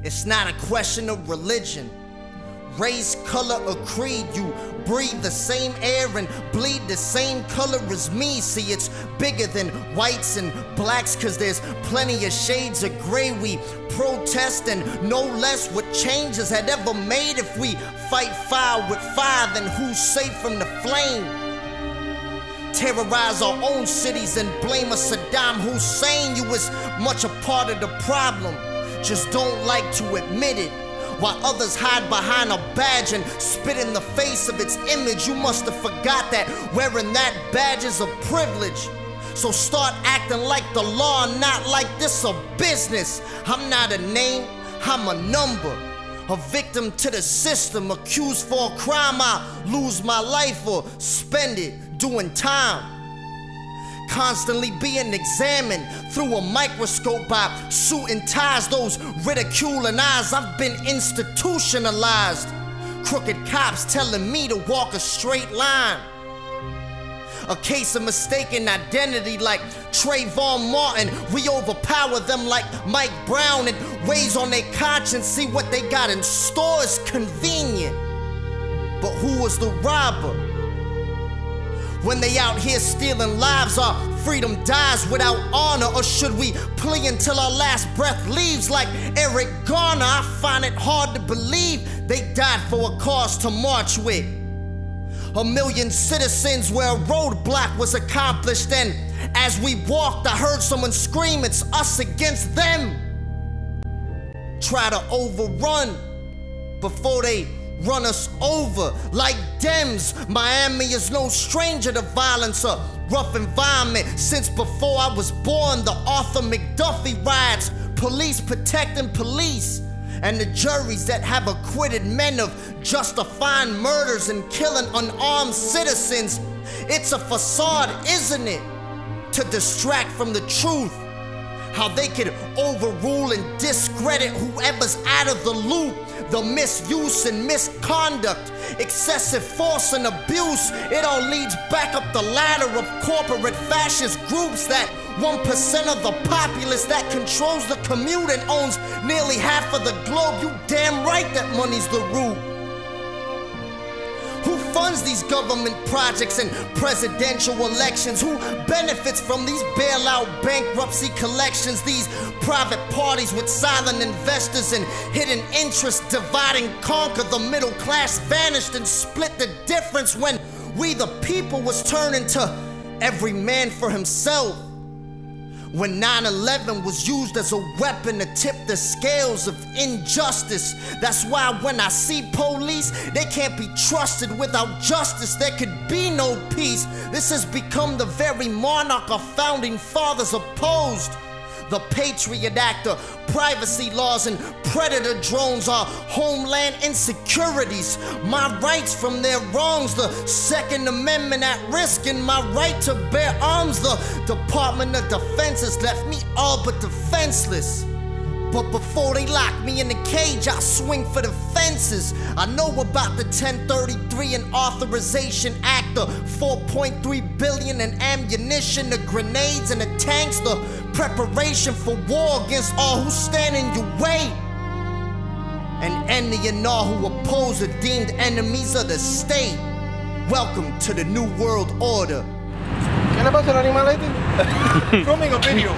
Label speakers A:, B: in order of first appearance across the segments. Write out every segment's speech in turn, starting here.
A: It's not a question of religion, race, color, or creed. You breathe the same air and bleed the same color as me. See, it's bigger than whites and blacks, cause there's plenty of shades of gray. We protest and no less what changes had ever made. If we fight fire with fire, then who's safe from the flame? Terrorize our own cities and blame a Saddam Hussein. You was much a part of the problem, just don't like to admit it. While others hide behind a badge and spit in the face of its image, you must have forgot that wearing that badge is a privilege. So start acting like the law, not like this a business. I'm not a name, I'm a number, a victim to the system, accused for a crime. I lose my life or spend it doing time. Constantly being examined through a microscope by suit and ties, those ridiculing eyes. I've been institutionalized, crooked cops telling me to walk a straight line. A case of mistaken identity like Trayvon Martin. We overpower them like Mike Brown. It weighs on their conscience, see what they got in store is convenient. But who was the robber? When they out here stealing lives, our freedom dies without honor. Or should we plea until our last breath leaves like Eric Garner? I find it hard to believe they died for a cause to march with. 1 million citizens where a roadblock was accomplished, and as we walked I heard someone scream, it's us against them. Try to overrun before they run us over like Dems. Miami is no stranger to violence, a rough environment since before I was born. The Arthur McDuffie riots, police protecting police, and the juries that have acquitted men of justifying murders and killing unarmed citizens. It's a facade, isn't it, to distract from the truth. How they could overrule and discredit whoever's out of the loop. The misuse and misconduct, excessive force and abuse, it all leads back up the ladder of corporate fascist groups. That 1% of the populace that controls the commute and owns nearly half of the globe. You damn right that money's the root. Who funds these government projects and presidential elections? Who benefits from these bailout bankruptcy collections? These private parties with silent investors and hidden interests divide and conquer. The middle class vanished and split the difference when we the people was turning to every man for himself. When 9/11 was used as a weapon to tip the scales of injustice. That's why when I see police, they can't be trusted. Without justice, there could be no peace. This has become the very monarch our founding fathers opposed. The Patriot Act, the privacy laws, and predator drones are homeland insecurities. My rights from their wrongs, the Second Amendment at risk, and my right to bear arms. The Department of Defense has left me all but defenseless. But before they lock me in the cage, I swing for the fences. I know about the 1033 and Authorization Act, the 4.3 billion in ammunition, the grenades and the tanks, the preparation for war against all who stand in your way, and any and all who oppose are deemed enemies of the state. Welcome to the New World Order.
B: ¿Qué le pasa al animal este? Filming a video.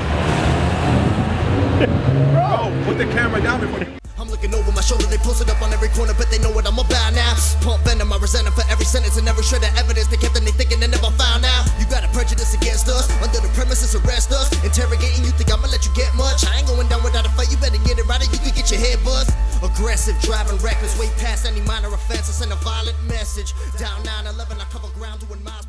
B: Bro, put the camera down before you...
A: I'm looking over my shoulder, they posted up on every corner, but they know what I'm about now. Pump venom, I resent them for every sentence and every shred of evidence they kept and they thinking they never found out. You got a prejudice against us, under the premises arrest us. Interrogating you, think I'ma let you get much? I ain't going down without a fight, you better get it right or you could get your head buzzed. Aggressive, driving reckless, way past any minor offense, I send a violent message. Down 9/11, I cover ground doing miles.